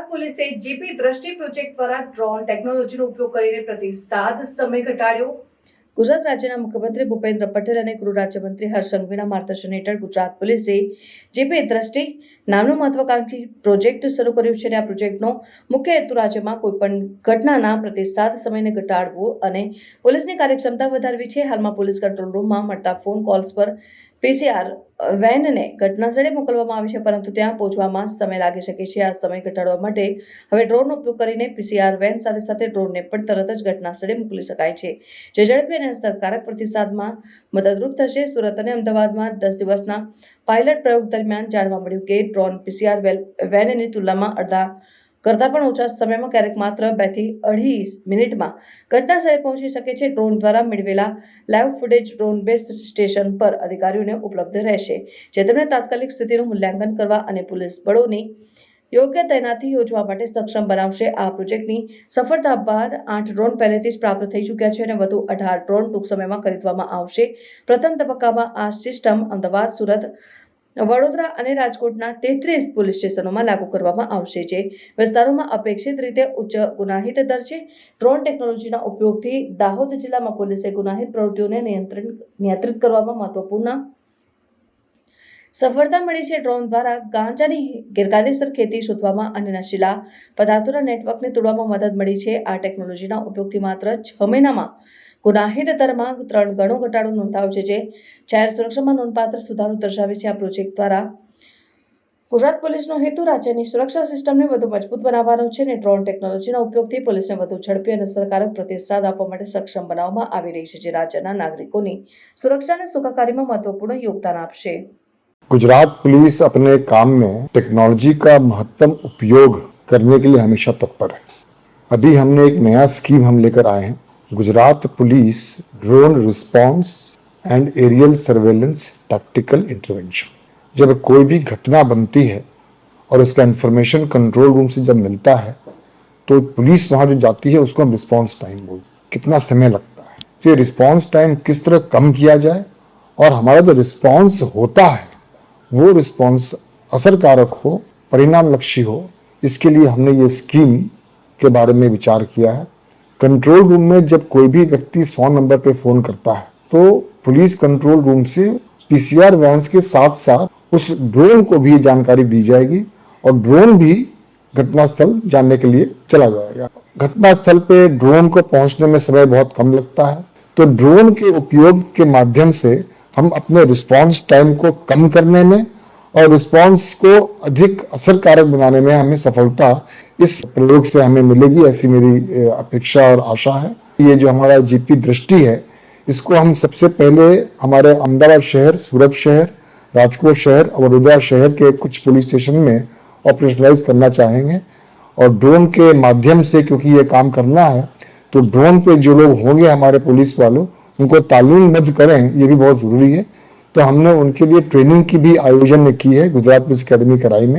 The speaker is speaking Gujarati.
ગુજરાત પોલીસે જીપી દ્રષ્ટિ પ્રોજેક્ટ દ્વારા ડ્રોન ટેકનોલોજીનો ઉપયોગ કરીને પ્રતિસાદ સમય ઘટાડ્યો. ગુજરાત રાજ્યના મુખ્યમંત્રી ભૂપેન્દ્ર પટેલ અને ગૃહ રાજ્યમંત્રી હર્ષ સંઘવીના માર્ગદર્શન હેઠળ ગુજરાત પોલીસે જીપી દ્રષ્ટિ નામનો મહત્વાકાંક્ષી પ્રોજેક્ટ શરૂ કર્યો છે અને આ પ્રોજેક્ટનો મુખ્ય હેતુ રાજ્યમાં કોઈપણ ઘટનાના પ્રતિસાદ સમયને ઘટાડવો અને પોલીસની કાર્યક્ષમતા વધારવી છે. હાલમાં પોલીસ કંટ્રોલ રૂમમાં મળતા ફોન કોલ્સ પર પીસીઆર વેનને ઘટનાસ્થળે મોકલવામાં આવે છે, પરંતુ ત્યાં પહોંચવામાં સમય લાગી શકે છે. આ સમય ઘટાડવા માટે હવે ડ્રોનનો ઉપયોગ કરીને પીસીઆર વેન સાથે સાથે ડ્રોનને પણ તરત જ ઘટનાસ્થળે મોકલી શકાય છે, જે ઝડપી અને અસરકારક પ્રતિસાદમાં મદદરૂપ થશે. સુરત અને અમદાવાદમાં 10 દિવસના પાયલટ પ્રયોગ દરમિયાન જાણવા મળ્યું કે ડ્રોન પીસીઆર વેનની તુલનામાં અડધા કરતાં પણ ઓછા સમયમાં, ક્યારેક માત્ર 2 થી 2.5 મિનિટમાં ઘટનાસ્થળે પહોંચી શકે છે. ડ્રોન દ્વારા મેળવેલા live footage drone base station પર અધિકારીઓને ઉપલબ્ધ રહેશે, જે તેમને તાત્કાલિક સ્થિતિનું મૂલ્યાંકન કરવા અને પોલીસ બળોની યોગ્ય તૈનાતી યોજવા માટે સક્ષમ બનાવશે. આ પ્રોજેક્ટની સફળતા બાદ 8 ડ્રોન પહેલેથી જ પ્રાપ્ત થઈ ચૂક્યા છે અને વધુ 18 ડ્રોન ટૂંક સમયમાં ખરીદવામાં આવશે. પ્રથમ તબક્કામાં આ સિસ્ટમ અમદાવાદ, સુરત, વડોદરા અને રાજકોટના 33 પોલીસ સ્ટેશનોમાં લાગુ કરવામાં આવશે, જે વિસ્તારોમાં અપેક્ષિત રીતે ઉચ્ચ ગુનાહિત દર છે. ડ્રોન ટેકનોલોજીના ઉપયોગથી દાહોદ જિલ્લામાં પોલીસે ગુનાહિત પ્રવૃત્તિઓને નિયંત્રિત કરવામાં મહત્વપૂર્ણ સફળતા મળી છે. ડ્રોન દ્વારા ગાંજાની ગેરકાયદેસર ખેતી શોધવામાં અને નશીલા પદાર્થોના નેટવર્કને તોડવામાં મદદ મળી છે. આ ટેકનોલોજીના ઉપયોગથી માત્ર 6 મહિનામાં ગુનાહિત દરમાં 3 ગણો ઘટાડો નોંધાયો છે, જે જાહેર સુરક્ષામાં નોંધપાત્ર સુધારો દર્શાવે છે. આ પ્રોજેક્ટ દ્વારા ગુજરાત પોલીસનો હેતુ રાજ્યની સુરક્ષા સિસ્ટમને વધુ મજબૂત બનાવવાનો છે અને ડ્રોન ટેકનોલોજીના ઉપયોગથી પોલીસને વધુ ઝડપી અને અસરકારક પ્રતિસાદ આપવા માટે સક્ષમ બનાવવામાં આવી રહી છે, જે રાજ્યના નાગરિકોની સુરક્ષા અને સુખાકારીમાં મહત્વપૂર્ણ યોગદાન આપશે. गुजरात पुलिस अपने काम में टेक्नोलॉजी का महत्तम उपयोग करने के लिए हमेशा तत्पर है. अभी हमने एक नया स्कीम हम लेकर आए हैं, Gujarat police drone response and aerial surveillance tactical intervention. जब कोई भी घटना बनती है और उसका इंफॉर्मेशन कंट्रोल रूम से जब मिलता है तो पुलिस वहाँ जो जाती है उसको हम रिस्पॉन्स टाइम बोलते हैं. कितना समय लगता है, तो ये रिस्पॉन्स टाइम किस तरह कम किया जाए और हमारा जो रिस्पॉन्स होता है वो रिस्पॉन्स असरकारक हो, परिणाम लक्ष्य हो, इसके लिए हमने ये स्कीम के बारे में विचार किया है. कंट्रोल रूम में जब कोई भी व्यक्ति 100 नंबर पे फ़ोन करता है तो पुलिस कंट्रोल रूम से पीसीआर वैन्स के साथ साथ उस ड्रोन को भी जानकारी दी जाएगी और ड्रोन भी घटनास्थल जानने के लिए चला जाएगा. घटनास्थल पे ड्रोन को पहुंचने में समय बहुत कम लगता है, तो ड्रोन के उपयोग के माध्यम से हम अपने रिस्पॉन्स टाइम को कम करने में और रिस्पॉन्स को अधिक असरकारक बनाने में हमें सफलता इस प्रयोग से हमें मिलेगी, ऐसी मेरी अपेक्षा और आशा है. ये जो हमारा जीपी दृष्टि है, इसको हम सबसे पहले हमारे अहमदाबाद शहर, सूरत शहर, राजकोट शहर और वडोदरा शहर के कुछ पुलिस स्टेशन में ऑपरेशनलाइज करना चाहेंगे. और ड्रोन के माध्यम से, क्योंकि ये काम करना है, तो ड्रोन पे जो लोग होंगे हमारे पुलिस वालों, उनको तालीमबद्ध करें, ये भी बहुत ज़रूरी है. तो हमने उनके लिए ट्रेनिंग की भी आयोजन की है गुजरात पुलिस अकेडमी कराई में.